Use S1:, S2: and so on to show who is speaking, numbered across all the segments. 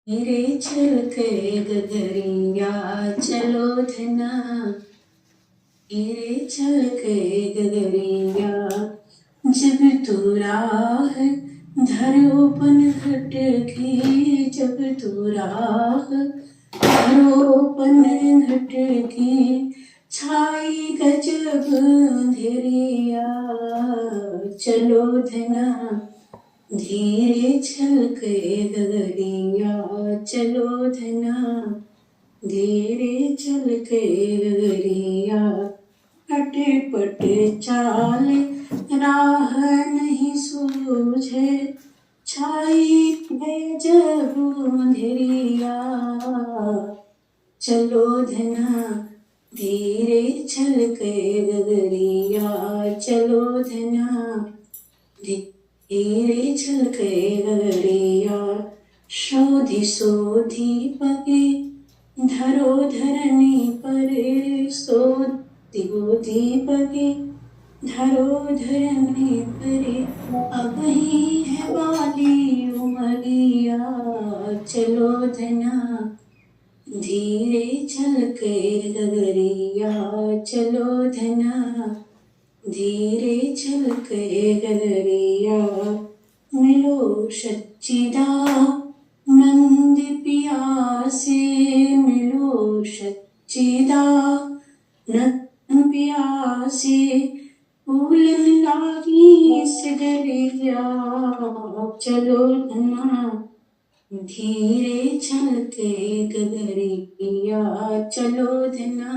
S1: मेरे चल के गगरिया चलो धना, मेरे चल के गगरिया जब तू राह धरोपन घट की, जब तू राह धरोपन घट की, छाई गजब अंधेरिया चलो धना, धीरे छलके गगरिया चलो धना, धीरे छलके गगरिया, अटे पटे चाले राह नहीं सूझे, छाई है जब अंधेरिया चलो धना, धीरे छलके गगरिया चलो धना, धीरे छलके गगरिया, शोधी शोधी पगे धरो धरनी पर, शोधी पगे धरो धरनी पर, अब ही है वाली उमरिया चलो धना, धीरे छलके गगरिया चलो धना, धीरे छलके गगरिया, मिलो सच्चिदानंद पिया से, मिलो सच्चिदानंद पिया से, फूलन लागी सगरिया चलो धना, धीरे छलके गगरिया चलो धना,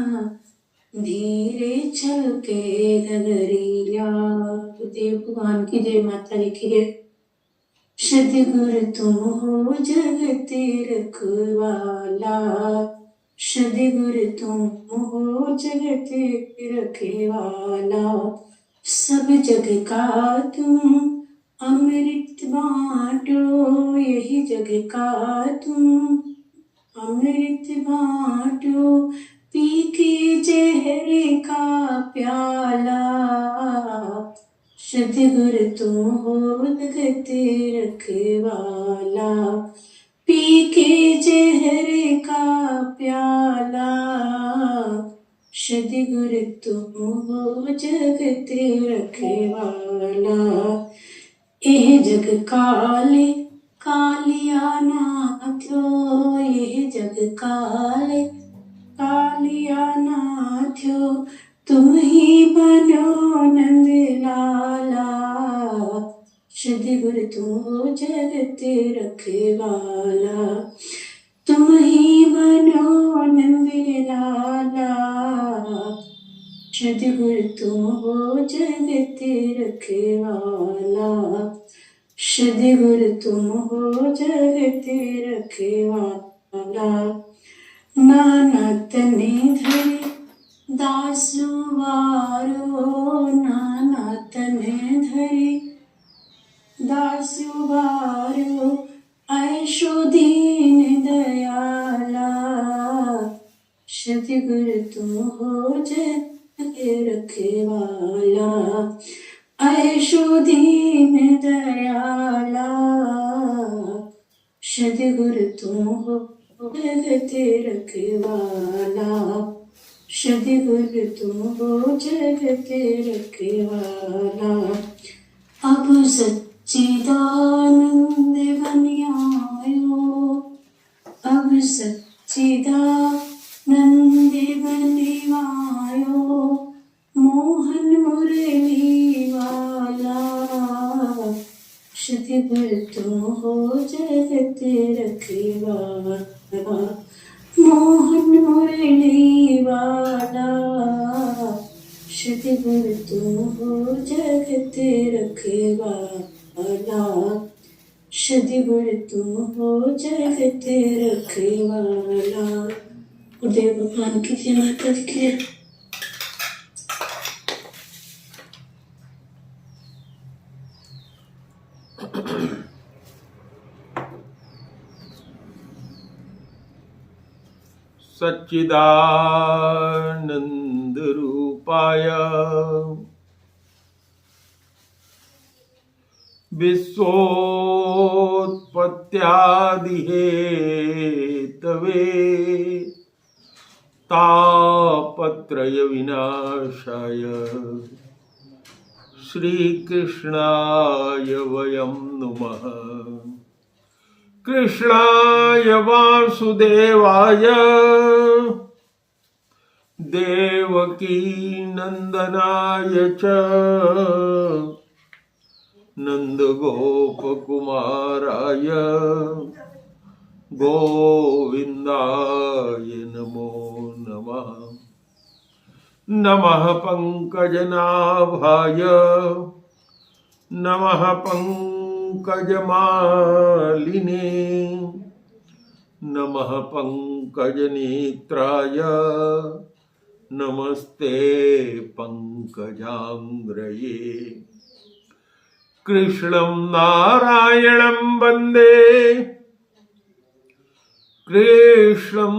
S1: धीरे छलके गगरिया। देव भगवान की जय, माता दी की जय। सदगुरु तुम हो जगत रखवाला, सदगुरु तुम हो जगत रखवाला, सब जग का तुम अमृत बांटो, यही जग का तुम अमृत बांटो, पी के जहर का प्याला, सदगुरु तुम हो जगत रखवाला, पी के जहर का प्याला, सदगुरु तुम हो जगत रखवाला, एह जग काले कालिया नाथो, यह जग काले कालिया नाथो, तुम ही बनो नंद लाला, सदगुरु तुम हो जगत रखवाला, तुम ही बनो नंद लाला, सदगुरु तुम हो जगत रखवाला, सदगुरु तुम हो जगत रखवाला, नाना तने धरे दासुवारो, नाना तने धरे दासुवारो, ऐशो दीन दयाला, सदगुरु तुम हो जगत रखवाला, ऐशो दीन दयाला, सदगुरु तुम हो जगत रखवाला, सदगुरु तुम हो जगत रखवाला, अब सच्चिदानंद बन आयो, अब सच्चिदानंद बन आयो, मोहन मुरली वाला, सदगुरु तुम हो जगत रखवाला, मोहन मुरली वाला, सदगुरु तुम हो जगत रखवाला, सदगुरु तुम हो जगत रखवाला। गुरुदेव भगवान की जय, माता दी की जय।
S2: सच्चिदानंद रूपाय विश्वोत्पत्ति उत्पत्त्यादि हेतवे तापत्रय विनाशाय श्रीकृष्णाय वयं नुमः। कृष्णाय वासुदेवाय देवकी नंदनाय च नंदगोपकुमाराय गोविन्दाय नमो नमः। नमः पंकजनाभाय नमः पंकजमालिने नमः पंकजनेत्राय नमस्ते पंकजांग्रये। कृष्णं नारायणं वन्दे कृष्णं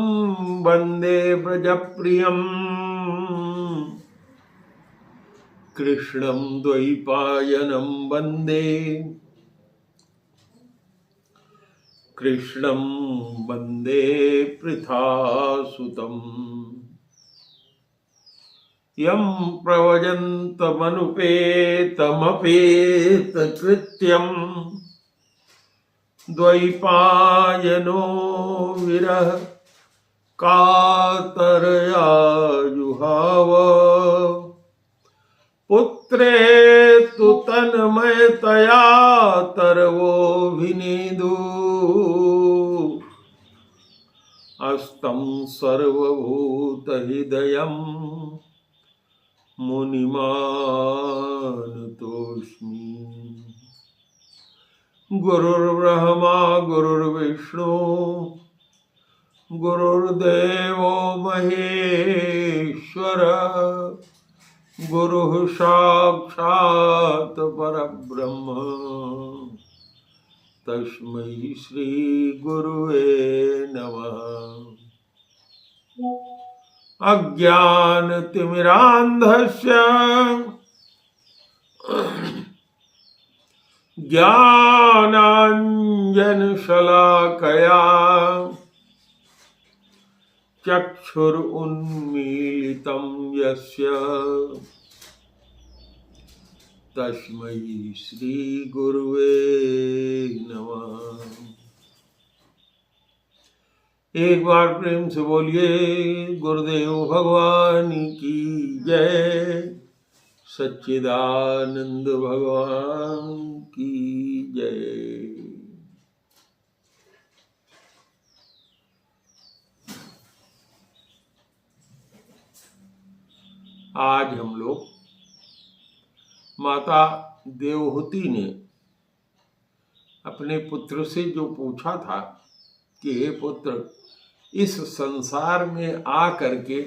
S2: वन्दे व्रजप्रियम् कृष्णं द्वैपायनं वन्दे कृष्णं वन्दे पृथासुतम्। यं प्रव्रजन्तमनुपेतमपेतकृत्यं द्वैपायनो विरह कातरया जुहाव। पुत्रेतु तन्मयतया तरवोऽभिनेदु अस्तं सर्वभूतहृदयं मुनिमानतोऽस्मि। गुरुर्ब्रह्मा गुरुर्विष्णु गुरुर्देवो महेश्वर गुरुः साक्षात् परब्रह्म तस्मै श्री गुरुवे नमः। अज्ञानतिमिरान्धस्य ज्ञानाञ्जनशलाकया चक्षुरुन्मीलितं यस्य तस्मै श्री गुरुवे नमः। एक बार प्रेम से बोलिए गुरुदेव भगवान की जय, सच्चिदानंद भगवान की जय। आज हम लोग माता देवहूति ने अपने पुत्र से जो पूछा था कि हे पुत्र, इस संसार में आ करके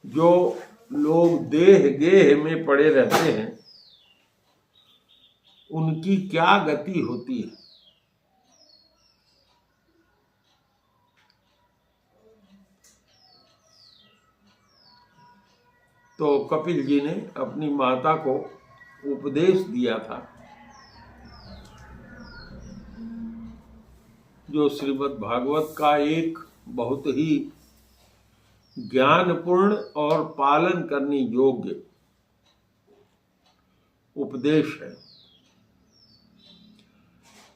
S2: जो लोग देह गेह में पड़े रहते हैं उनकी क्या गति होती है। तो कपिल जी ने अपनी माता को उपदेश दिया था जो श्रीमद् भागवत का एक बहुत ही ज्ञानपूर्ण और पालन करने योग्य उपदेश है।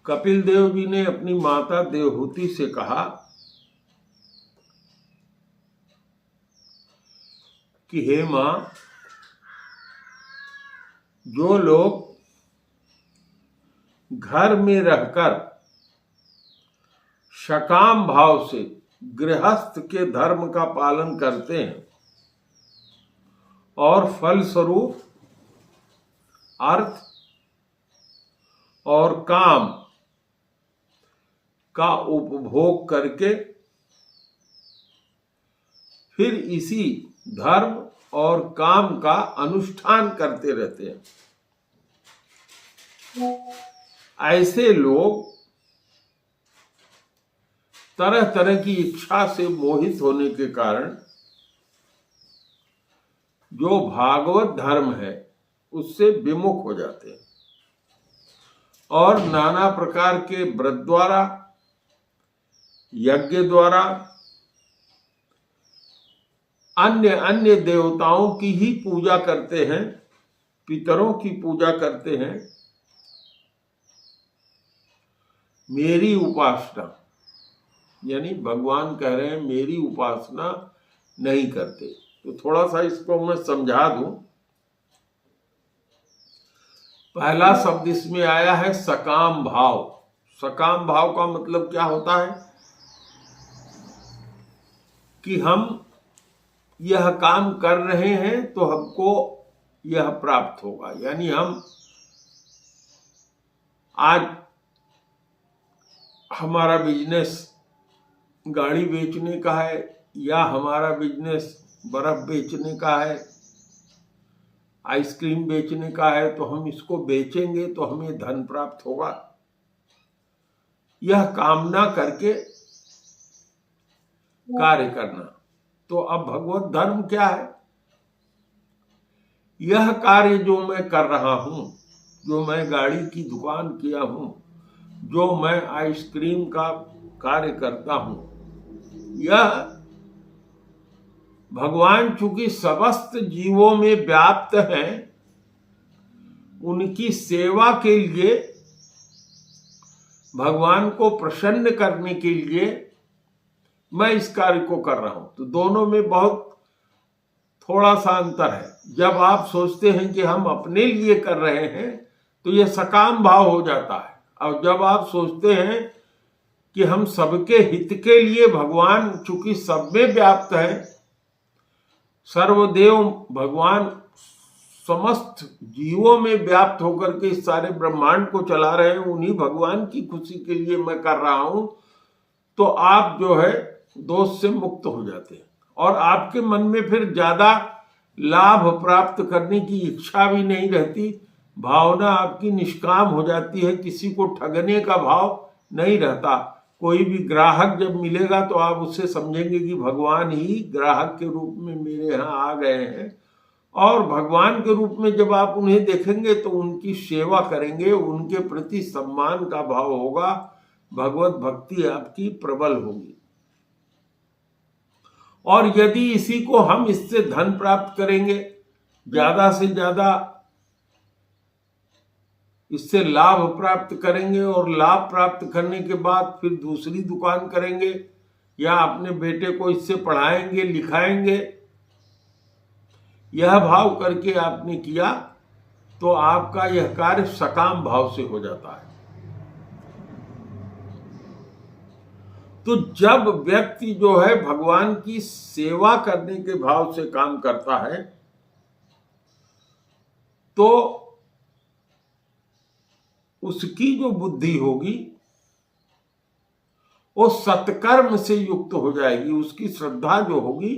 S2: कपिल देव जी ने अपनी माता देवहूति से कहा कि हे मां, जो लोग घर में रहकर सकाम भाव से गृहस्थ के धर्म का पालन करते हैं और फलस्वरूप अर्थ और काम का उपभोग करके फिर इसी धर्म और काम का अनुष्ठान करते रहते हैं, ऐसे लोग तरह तरह की इच्छा से मोहित होने के कारण जो भागवत धर्म है उससे विमुख हो जाते हैं और नाना प्रकार के व्रत द्वारा, यज्ञ द्वारा अन्य अन्य देवताओं की ही पूजा करते हैं, पितरों की पूजा करते हैं। मेरी उपासना, यानी भगवान कह रहे हैं मेरी उपासना नहीं करते। तो थोड़ा सा इसको मैं समझा दूं। पहला शब्द इसमें आया है सकाम भाव। सकाम भाव का मतलब क्या होता है कि हम यह काम कर रहे हैं तो हमको यह प्राप्त होगा। यानी हम आज हमारा बिजनेस गाड़ी बेचने का है या हमारा बिजनेस बर्फ बेचने का है, आइसक्रीम बेचने का है, तो हम इसको बेचेंगे तो हमें धन प्राप्त होगा। यह कामना करके कार्य करना। तो अब भगवत धर्म क्या है? यह कार्य जो मैं कर रहा हूं, जो मैं गाड़ी की दुकान किया हूं, जो मैं आइसक्रीम का कार्य करता हूं, यह भगवान चूंकि समस्त जीवों में व्याप्त हैं, उनकी सेवा के लिए, भगवान को प्रसन्न करने के लिए मैं इस कार्य को कर रहा हूं। तो दोनों में बहुत थोड़ा सा अंतर है। जब आप सोचते हैं कि हम अपने लिए कर रहे हैं तो यह सकाम भाव हो जाता है, और जब आप सोचते हैं कि हम सबके हित के लिए, भगवान चूंकि सब में व्याप्त है, सर्वदेव भगवान समस्त जीवों में व्याप्त होकर के इस सारे ब्रह्मांड को चला रहे हैं, उन्हीं भगवान की खुशी के लिए मैं कर रहा हूं, तो आप जो है दोष से मुक्त हो जाते हैं और आपके मन में फिर ज्यादा लाभ प्राप्त करने की इच्छा भी नहीं रहती। भावना आपकी निष्काम हो जाती है, किसी को ठगने का भाव नहीं रहता। कोई भी ग्राहक जब मिलेगा तो आप उससे समझेंगे कि भगवान ही ग्राहक के रूप में मेरे यहाँ आ गए हैं, और भगवान के रूप में जब आप उन्हें देखेंगे तो उनकी सेवा करेंगे, उनके प्रति सम्मान का भाव होगा, भगवत भक्ति आपकी प्रबल होगी। और यदि इसी को हम इससे धन प्राप्त करेंगे, ज्यादा से ज्यादा इससे लाभ प्राप्त करेंगे, और लाभ प्राप्त करने के बाद फिर दूसरी दुकान करेंगे या अपने बेटे को इससे पढ़ाएंगे लिखाएंगे, यह भाव करके आपने किया तो आपका यह कार्य सकाम भाव से हो जाता है। तो जब व्यक्ति जो है भगवान की सेवा करने के भाव से काम करता है तो उसकी जो बुद्धि होगी वो सत्कर्म से युक्त हो जाएगी। उसकी श्रद्धा जो होगी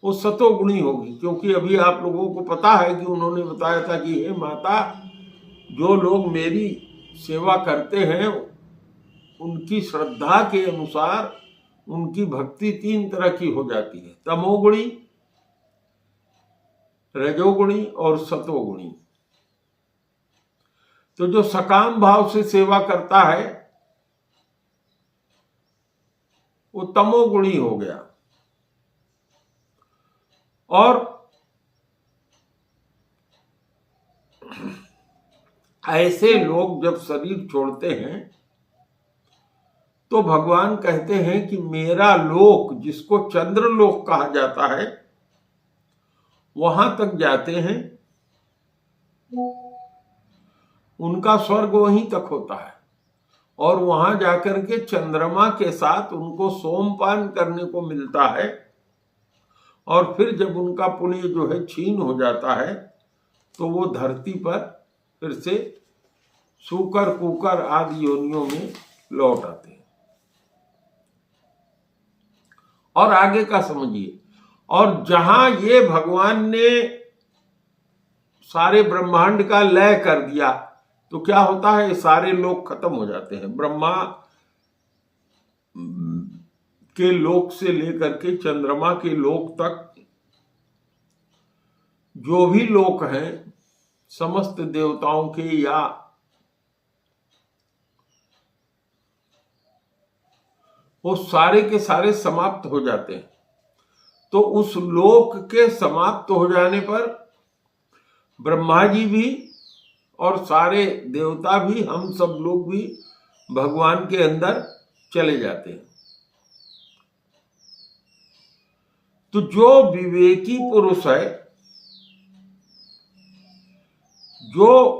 S2: वो सतोगुणी होगी। क्योंकि अभी आप लोगों को पता है कि उन्होंने बताया था कि हे माता, जो लोग मेरी सेवा करते हैं उनकी श्रद्धा के अनुसार उनकी भक्ति 3 तरह की हो जाती है, तमोगुणी, रजोगुणी और सतोगुणी। तो जो सकाम भाव से सेवा करता है वो तमोगुणी हो गया। और ऐसे लोग जब शरीर छोड़ते हैं तो भगवान कहते हैं कि मेरा लोक, जिसको चंद्रलोक कहा जाता है, वहां तक जाते हैं। उनका स्वर्ग वहीं तक होता है और वहां जाकर के चंद्रमा के साथ उनको सोमपान करने को मिलता है। और फिर जब उनका पुण्य जो है क्षीण हो जाता है तो वो धरती पर फिर से सूकर कुकर आदि योनियों में लौट आते हैं। और आगे का समझिए, और जहां ये भगवान ने सारे ब्रह्मांड का लय कर दिया तो क्या होता है, सारे लोग खत्म हो जाते हैं। ब्रह्मा के लोक से लेकर के चंद्रमा के लोक तक जो भी लोक हैं, समस्त देवताओं के या वो सारे के सारे समाप्त हो जाते हैं। तो उस लोक के समाप्त हो जाने पर ब्रह्मा जी भी और सारे देवता भी, हम सब लोग भी भगवान के अंदर चले जाते हैं। तो जो विवेकी पुरुष है, जो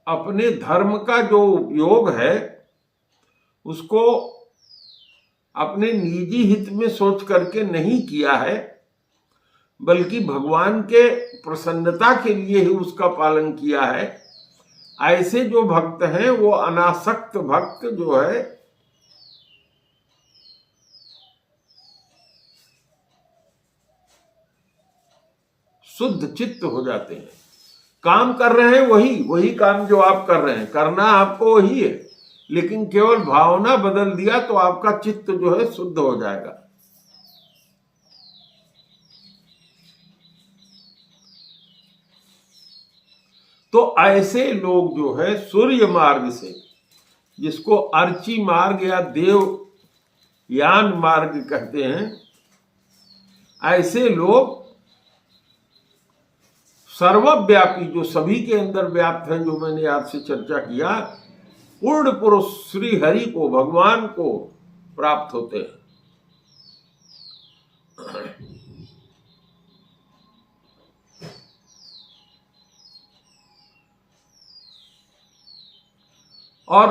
S2: अपने धर्म का जो उपयोग है उसको अपने निजी हित में सोच करके नहीं किया है, बल्कि भगवान के प्रसन्नता के लिए ही उसका पालन किया है, ऐसे जो भक्त हैं वो अनासक्त भक्त जो है शुद्ध चित्त हो जाते हैं। काम कर रहे हैं वही काम जो आप कर रहे हैं, करना आपको वही है, लेकिन केवल भावना बदल दिया तो आपका चित्त जो है शुद्ध हो जाएगा। तो ऐसे लोग जो है सूर्य मार्ग से, जिसको अर्ची मार्ग या देवयान मार्ग कहते हैं, ऐसे लोग सर्वव्यापी, जो सभी के अंदर व्याप्त हैं, जो मैंने आपसे चर्चा किया, पूर्ण पुरुष श्री हरि को, भगवान को प्राप्त होते हैं। और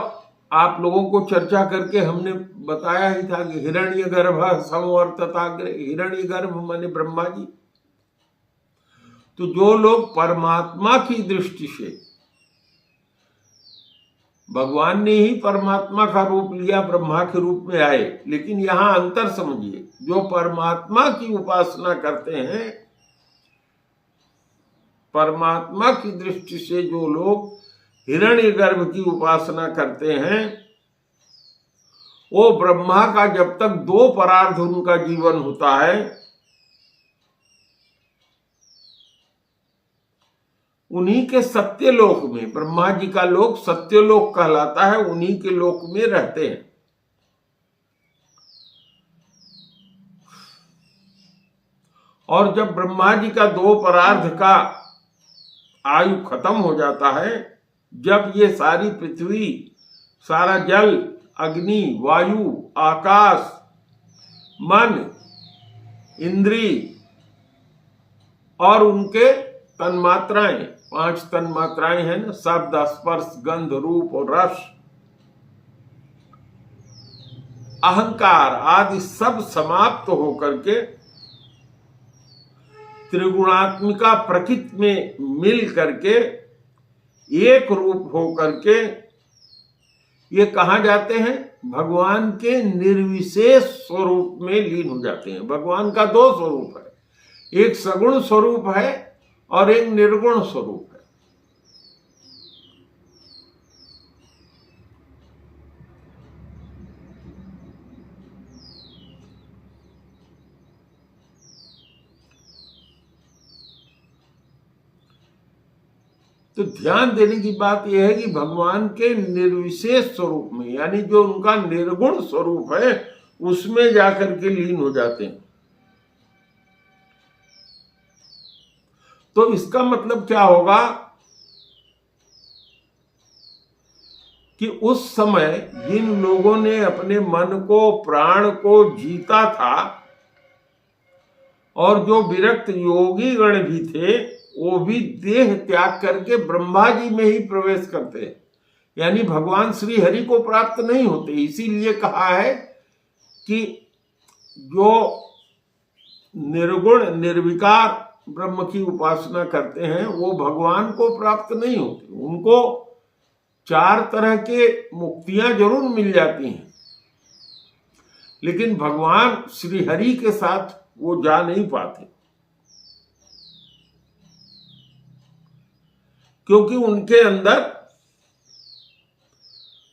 S2: आप लोगों को चर्चा करके हमने बताया ही था कि हिरण्यगर्भ संवर्तताग्रे, हिरण्यगर्भ माने ब्रह्मा जी। तो जो लोग परमात्मा की दृष्टि से, भगवान ने ही परमात्मा का रूप लिया, ब्रह्मा के रूप में आए, लेकिन यहां अंतर समझिए, जो परमात्मा की उपासना करते हैं, परमात्मा की दृष्टि से जो लोग हिरण्यगर्भ की उपासना करते हैं, वो ब्रह्मा का जब तक दो परार्ध उनका जीवन होता है, उन्हीं के सत्यलोक में, ब्रह्मा जी का लोक सत्यलोक कहलाता है, उन्हीं के लोक में रहते हैं। और जब ब्रह्मा जी का दो परार्ध का आयु खत्म हो जाता है, जब ये सारी पृथ्वी, सारा जल, अग्नि, वायु, आकाश, मन, इंद्री और उनके तन्मात्राएं, 5 तन्मात्राएं हैं ना, शब्द, स्पर्श, गंध, रूप और रस, अहंकार आदि सब समाप्त होकर के त्रिगुणात्मिका प्रकृति में मिल करके एक रूप हो करके ये कहा जाते हैं, भगवान के निर्विशेष स्वरूप में लीन हो जाते हैं। भगवान का दो स्वरूप है, एक सगुण स्वरूप है और एक निर्गुण स्वरूप है। तो ध्यान देने की बात यह है कि भगवान के निर्विशेष स्वरूप में, यानी जो उनका निर्गुण स्वरूप है, उसमें जाकर के लीन हो जाते हैं। तो इसका मतलब क्या होगा कि उस समय जिन लोगों ने अपने मन को, प्राण को जीता था, और जो विरक्त योगी गण भी थे, वो भी देह त्याग करके ब्रह्मा जी में ही प्रवेश करते हैं, यानी भगवान श्री हरि को प्राप्त नहीं होते। इसीलिए कहा है कि जो निर्गुण निर्विकार ब्रह्म की उपासना करते हैं वो भगवान को प्राप्त नहीं होते। उनको 4 तरह के मुक्तियां जरूर मिल जाती हैं, लेकिन भगवान श्री हरि के साथ वो जा नहीं पाते, क्योंकि उनके अंदर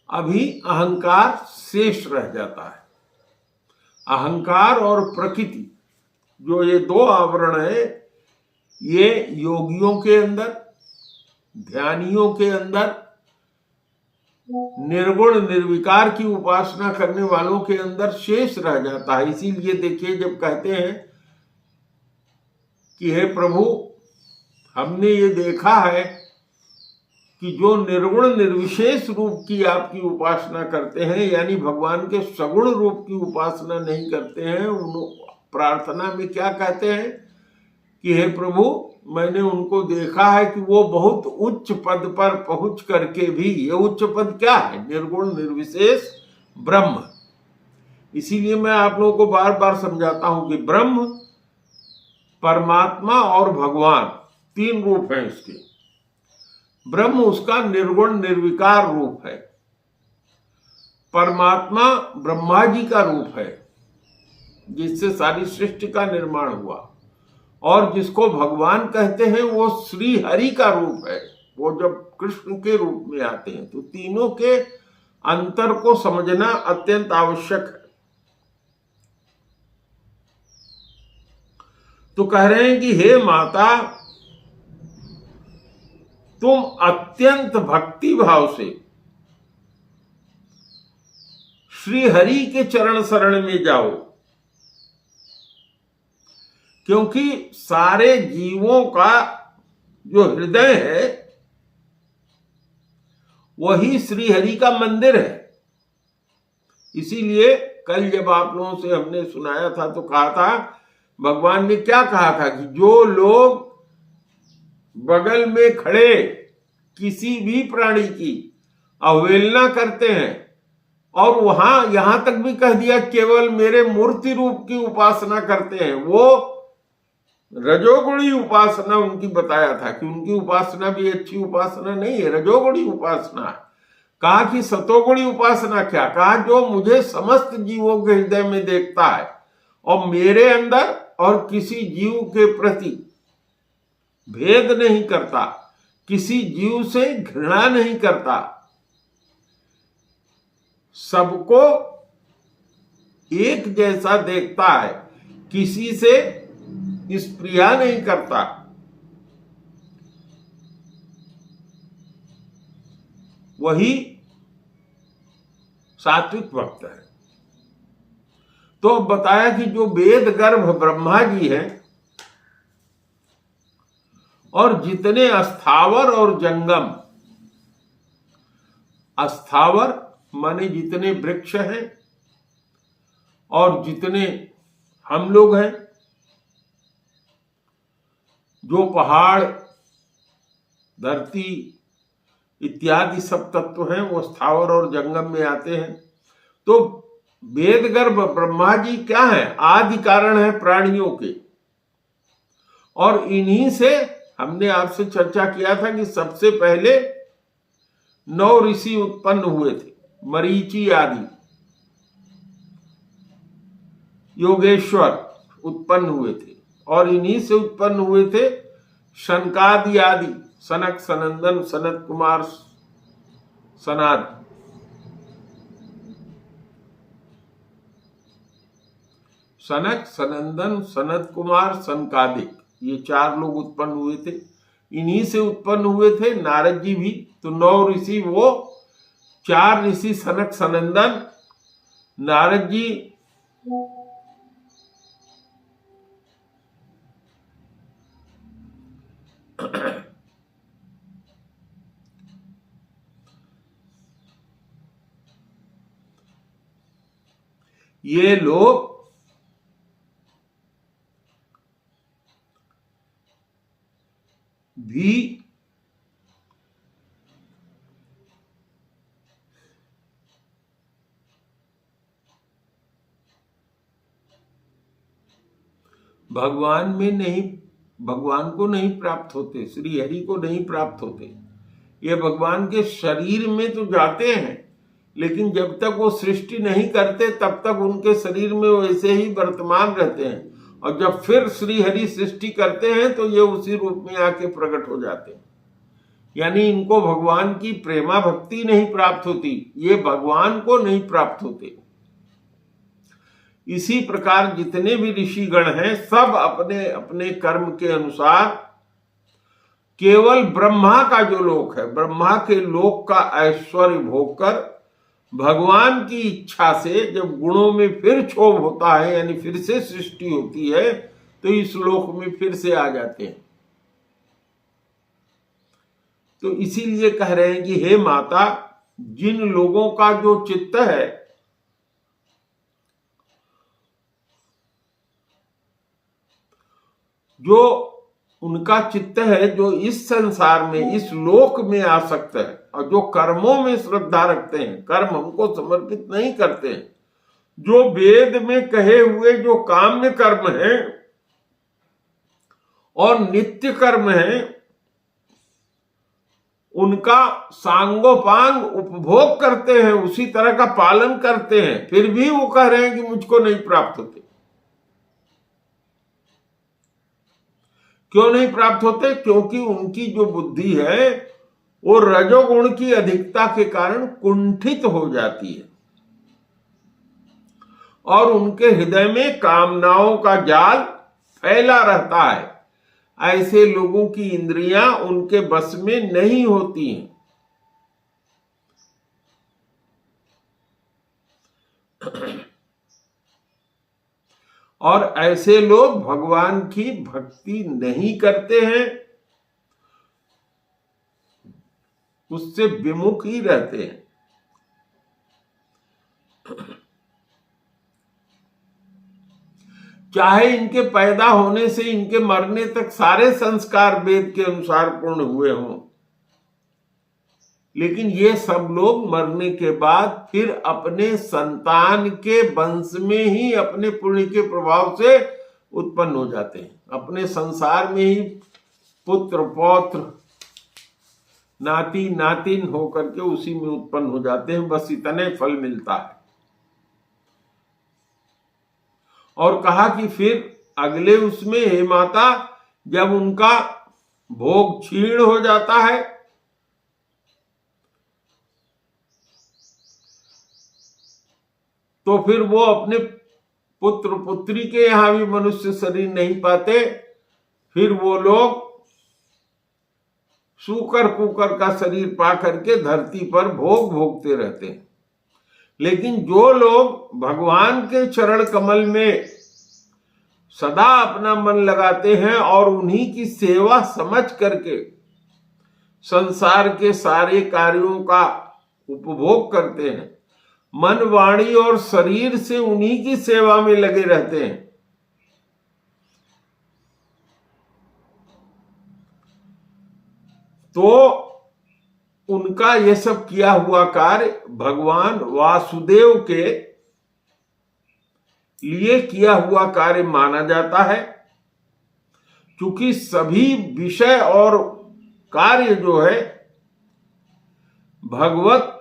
S2: अभी अहंकार शेष रह जाता है। अहंकार और प्रकृति, जो ये 2 आवरण है, ये योगियों के अंदर, ध्यानियों के अंदर निर्गुण निर्विकार की उपासना करने वालों के अंदर शेष रह जाता है। इसीलिए देखिए, जब कहते हैं कि हे प्रभु, हमने ये देखा है कि जो निर्गुण निर्विशेष रूप की आपकी उपासना करते हैं, यानी भगवान के सगुण रूप की उपासना नहीं करते हैं, उन प्रार्थना में क्या कहते हैं कि हे प्रभु, मैंने उनको देखा है कि वो बहुत उच्च पद पर पहुंच करके भी, ये उच्च पद क्या है? निर्गुण निर्विशेष ब्रह्म। इसीलिए मैं आप लोगों को बार बार समझाता हूं कि ब्रह्म, परमात्मा और भगवान तीन रूप हैं इसके। ब्रह्म उसका निर्गुण निर्विकार रूप है, परमात्मा ब्रह्मा जी का रूप है जिससे सारी सृष्टि का निर्माण हुआ, और जिसको भगवान कहते हैं वो श्री हरि का रूप है। वो जब कृष्ण के रूप में आते हैं तो तीनों के अंतर को समझना अत्यंत आवश्यक है। तो कह रहे हैं कि हे माता, तुम अत्यंत भक्ति भाव से श्री हरि के चरण शरण में जाओ, क्योंकि सारे जीवों का जो हृदय है वही श्री हरि का मंदिर है। इसीलिए कल जब आप लोगों से हमने सुनाया था तो कहा था, भगवान ने क्या कहा था कि जो लोग बगल में खड़े किसी भी प्राणी की अवहेलना करते हैं, और वहां यहां तक भी कह दिया केवल मेरे मूर्ति रूप की उपासना करते हैं, वो रजोगुणी उपासना उनकी बताया था कि उनकी उपासना भी अच्छी उपासना नहीं है, रजोगुणी उपासना है। कहा कि सतोगुणी उपासना क्या? कहा जो मुझे समस्त जीवों के हृदय में देखता है और मेरे अंदर और किसी जीव के प्रति भेद नहीं करता, किसी जीव से घृणा नहीं करता, सबको एक जैसा देखता है, किसी से स्प्रिया नहीं करता, वही सात्विक भक्त है। तो अब बताया कि जो वेद गर्भ ब्रह्मा जी हैं और जितने अस्थावर और जंगम, अस्थावर माने जितने वृक्ष हैं और जितने हम लोग हैं, जो पहाड़, धरती इत्यादि सब तत्व हैं वो स्थावर और जंगम में आते हैं। तो वेद गर्भ ब्रह्मा जी क्या है? आदि कारण है प्राणियों के, और इन्हीं से हमने आपसे चर्चा किया था कि सबसे पहले 9 ऋषि उत्पन्न हुए थे, मरीचि आदि, योगेश्वर उत्पन्न हुए थे, और इन्हीं से उत्पन्न हुए थे शनकादि आदि, सनक, सनंदन, सनत कुमार, सनाद। सनक, सनंदन, सनत कुमार, सनकादिक, ये 4 लोग उत्पन्न हुए थे। इन्हीं से उत्पन्न हुए थे नारद जी भी। तो 9 ऋषि, वो 4 ऋषि सनक, सनंदन, नारद जी, ये लोग भी भगवान में नहीं, भगवान को नहीं प्राप्त होते, श्री हरि को नहीं प्राप्त होते। ये भगवान के शरीर में तो जाते हैं, लेकिन जब तक वो सृष्टि नहीं करते तब तक उनके शरीर में वैसे ही वर्तमान रहते हैं, और जब फिर श्री हरि सृष्टि करते हैं तो ये उसी रूप में आके प्रकट हो जाते हैं। यानी इनको भगवान की प्रेमा भक्ति नहीं प्राप्त होती, ये भगवान को नहीं प्राप्त होते। इसी प्रकार जितने भी ऋषिगण हैं सब अपने अपने कर्म के अनुसार केवल ब्रह्मा का जो लोक है, ब्रह्मा के लोक का ऐश्वर्य भोग कर भगवान की इच्छा से जब गुणों में फिर क्षोभ होता है, यानी फिर से सृष्टि होती है, तो इस लोक में फिर से आ जाते हैं। तो इसीलिए कह रहे हैं कि हे माता, जिन लोगों का जो चित्त है जो उनका चित्त है, जो इस संसार में, इस लोक में आसक्त है और जो कर्मों में श्रद्धा रखते हैं, कर्म हमको समर्पित नहीं करते हैं, जो वेद में कहे हुए जो काम्य कर्म है और नित्य कर्म है, उनका सांगोपांग उपभोग करते हैं, उसी तरह का पालन करते हैं, फिर भी वो कह रहे हैं कि मुझको नहीं प्राप्त होते। क्यों नहीं प्राप्त होते? क्योंकि उनकी जो बुद्धि है वो रजोगुण की अधिकता के कारण कुंठित हो जाती है और उनके हृदय में कामनाओं का जाल फैला रहता है। ऐसे लोगों की इंद्रियां उनके बस में नहीं होती हैं। और ऐसे लोग भगवान की भक्ति नहीं करते हैं, उससे विमुख ही रहते हैं। चाहे इनके पैदा होने से इनके मरने तक सारे संस्कार वेद के अनुसार पूर्ण हुए हों, लेकिन ये सब लोग मरने के बाद फिर अपने संतान के वंश में ही अपने पुण्य के प्रभाव से उत्पन्न हो जाते हैं। अपने संसार में ही पुत्र पौत्र नाती नातिन होकर के उसी में उत्पन्न हो जाते हैं। बस इतने फल मिलता है। और कहा कि फिर अगले उसमें, हे माता, जब उनका भोग क्षीण हो जाता है तो फिर वो अपने पुत्र पुत्री के यहां भी मनुष्य शरीर नहीं पाते, फिर वो लोग सूकर कुकर का शरीर पा करके धरती पर भोग भोगते रहते हैं। लेकिन जो लोग भगवान के चरण कमल में सदा अपना मन लगाते हैं और उन्हीं की सेवा समझ करके संसार के सारे कार्यों का उपभोग करते हैं, मन वाणी और शरीर से उन्हीं की सेवा में लगे रहते हैं, तो उनका यह सब किया हुआ कार्य भगवान वासुदेव के लिए किया हुआ कार्य माना जाता है। क्योंकि सभी विषय और कार्य जो है भगवत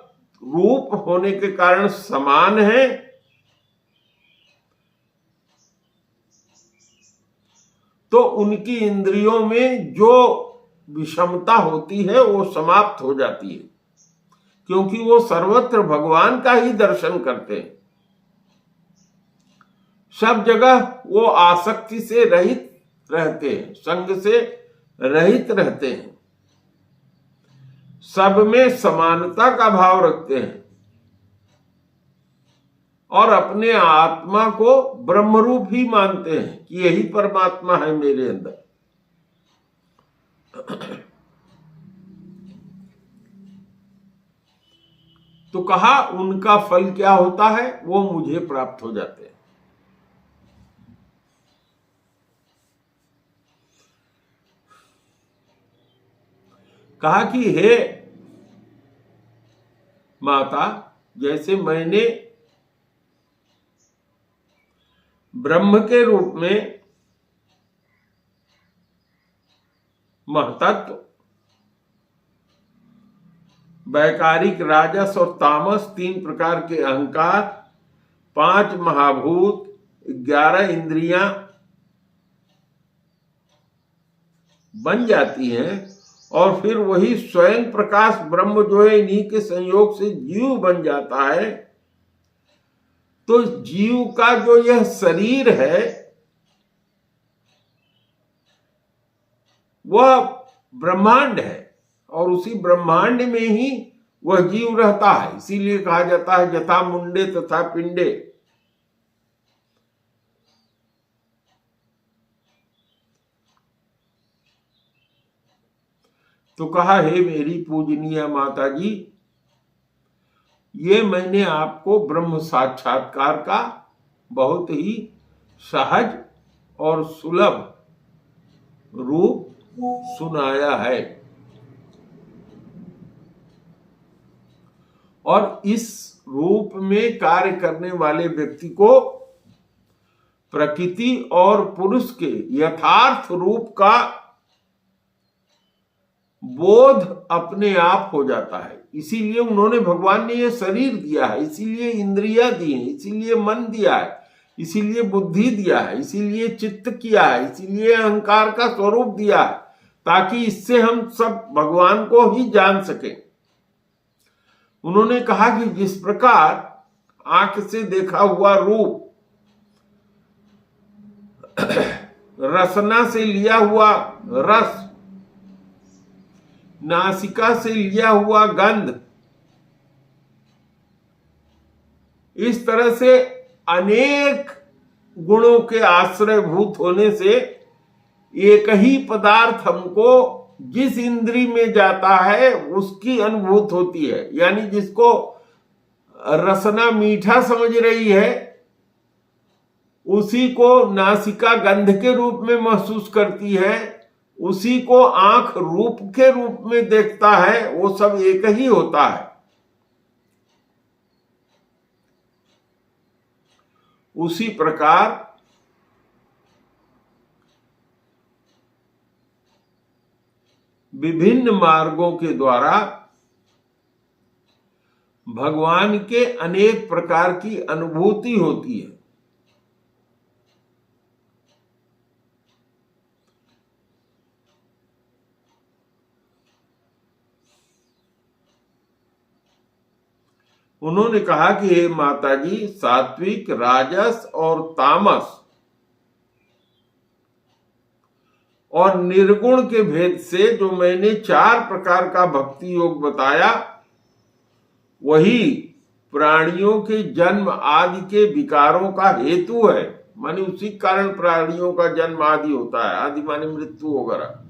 S2: रूप होने के कारण समान है, तो उनकी इंद्रियों में जो विषमता होती है वो समाप्त हो जाती है, क्योंकि वो सर्वत्र भगवान का ही दर्शन करते हैं। सब जगह वो आसक्ति से रहित रहते हैं, संग से रहित रहते हैं, सब में समानता का भाव रखते हैं और अपने आत्मा को ब्रह्मरूप ही मानते हैं कि यही परमात्मा है मेरे अंदर। तो कहा उनका फल क्या होता है? वो मुझे प्राप्त हो जाते हैं। कहा कि हे माता, जैसे मैंने ब्रह्म के रूप में महतत्व, वैकारिक, राजस और तामस, 3 प्रकार के अहंकार, 5 महाभूत, 11 इंद्रियां बन जाती हैं और फिर वही स्वयं प्रकाश ब्रह्म जो है इन्हीं के संयोग से जीव बन जाता है, तो जीव का जो यह शरीर है वह ब्रह्मांड है और उसी ब्रह्मांड में ही वह जीव रहता है। इसीलिए कहा जाता है यथा मुंडे तथा पिंडे। तो कहा, हे मेरी पूजनीय माता जी, ये मैंने आपको ब्रह्म साक्षात्कार का बहुत ही सहज और सुलभ रूप सुनाया है, और इस रूप में कार्य करने वाले व्यक्ति को प्रकृति और पुरुष के यथार्थ रूप का बोध अपने आप हो जाता है। इसीलिए उन्होंने, भगवान ने ये शरीर दिया है, इसीलिए इंद्रियां दी हैं, इसीलिए मन दिया है, इसीलिए बुद्धि दिया है, इसीलिए चित्त किया है, इसीलिए अहंकार का स्वरूप दिया है, ताकि इससे हम सब भगवान को ही जान सकें। उन्होंने कहा कि जिस प्रकार आंख से देखा हुआ रूप रसना से लिया हुआ रस, नासिका से लिया हुआ गंध, इस तरह से अनेक गुणों के आश्रयभूत होने से एक ही पदार्थ हमको जिस इंद्री में जाता है उसकी अनुभूत होती है। यानी जिसको रसना मीठा समझ रही है, उसी को नासिका गंध के रूप में महसूस करती है, उसी को आंख रूप के रूप में देखता है, वो सब एक ही होता है। उसी प्रकार विभिन्न मार्गों के द्वारा भगवान के अनेक प्रकार की अनुभूति होती है। उन्होंने कहा कि हे माता जी, सात्विक, राजस और तामस और निर्गुण के भेद से जो मैंने 4 प्रकार का भक्ति योग बताया, वही प्राणियों के जन्म आदि के विकारों का हेतु है। माने उसी कारण प्राणियों का जन्म आदि होता है, आदि माने मृत्यु वगैरह।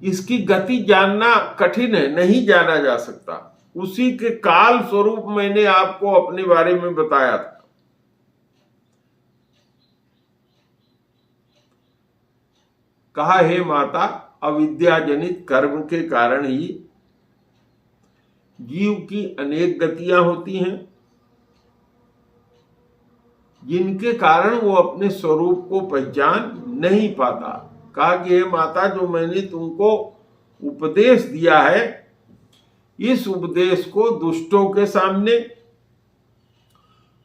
S2: इसकी गति जानना कठिन है, नहीं जाना जा सकता। उसी के काल स्वरूप मैंने आपको अपने बारे में बताया था। कहा, हे माता, अविद्या जनित कर्म के कारण ही जीव की अनेक गतियां होती हैं, जिनके कारण वो अपने स्वरूप को पहचान नहीं पाता। कहा कि हे माता, जो मैंने तुमको उपदेश दिया है, इस उपदेश को दुष्टों के सामने,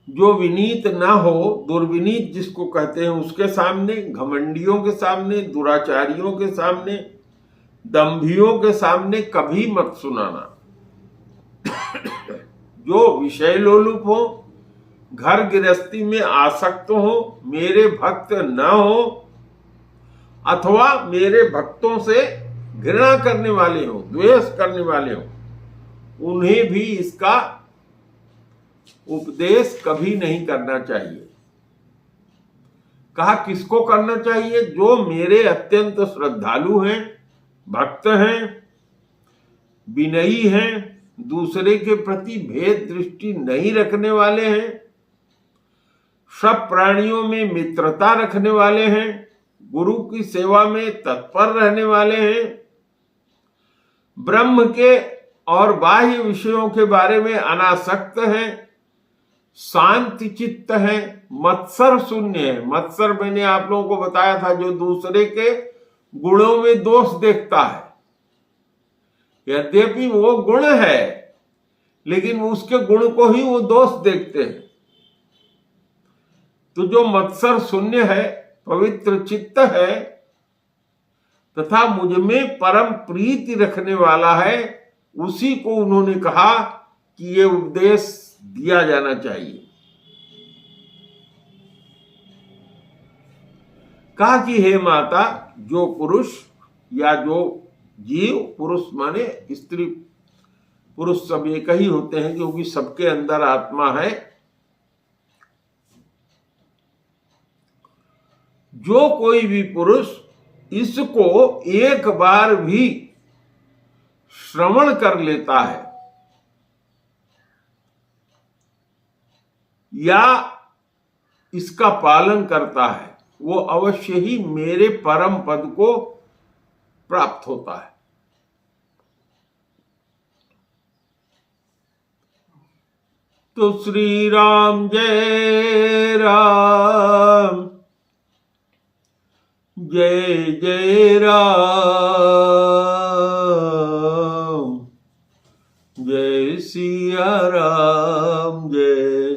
S2: जो विनीत ना हो, दुर्विनीत जिसको कहते हैं, उसके सामने, घमंडियों के सामने, दुराचारियों के सामने, दंभियों के सामने कभी मत सुनाना। जो विषय लोलुप हो, घर गृहस्थी में आसक्त हो, मेरे भक्त न हो, अथवा मेरे भक्तों से घृणा करने वाले हो, द्वेष करने वाले हो, उन्हें भी इसका उपदेश कभी नहीं करना चाहिए। कहा, किसको करना चाहिए? जो मेरे अत्यंत श्रद्धालु हैं, भक्त हैं, विनयी हैं, दूसरे के प्रति भेद दृष्टि नहीं रखने वाले हैं, सब प्राणियों में मित्रता रखने वाले हैं, गुरु की सेवा में तत्पर रहने वाले हैं, ब्रह्म के और बाह्य विषयों के बारे में अनासक्त हैं, शांति चित्त है, मत्सर शून्य है। मत्सर मैंने आप लोगों को बताया था, जो दूसरे के गुणों में दोष देखता है। यद्यपि वो गुण है, लेकिन उसके गुण को ही वो दोष देखते हैं। तो जो मत्सर शून्य है, पवित्र चित्त है, तथा मुझ में परम प्रीति रखने वाला है, उसी को उन्होंने कहा कि ये उपदेश दिया जाना चाहिए। कहा कि हे माता, जो पुरुष या जो जीव, पुरुष माने स्त्री पुरुष सब एक ही होते हैं क्योंकि सबके अंदर आत्मा है, जो कोई भी पुरुष इसको एक बार भी श्रवण कर लेता है या इसका पालन करता है, वो अवश्य ही मेरे परम पद को प्राप्त होता है। तो श्री राम जय राम, जय जय राम, जय सिया राम, जय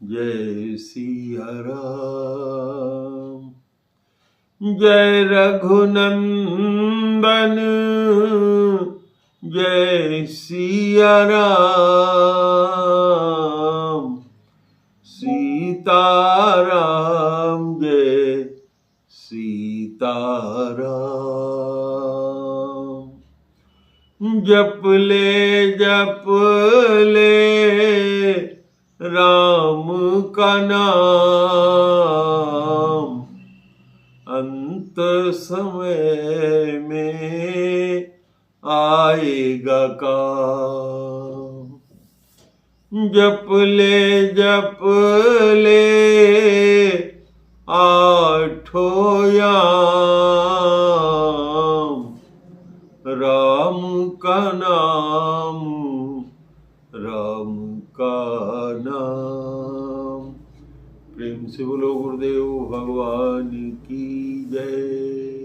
S2: जय सिया राम, जय रघुनंदन, जय सिया राम, सीताराम, जय सीताराम। जप ले राम का नाम, अंत समय में आएगा काम। जप ले आठों याम, राम का नाम, राम का नाम। प्रेम से बोलो गुरुदेव भगवान की जय।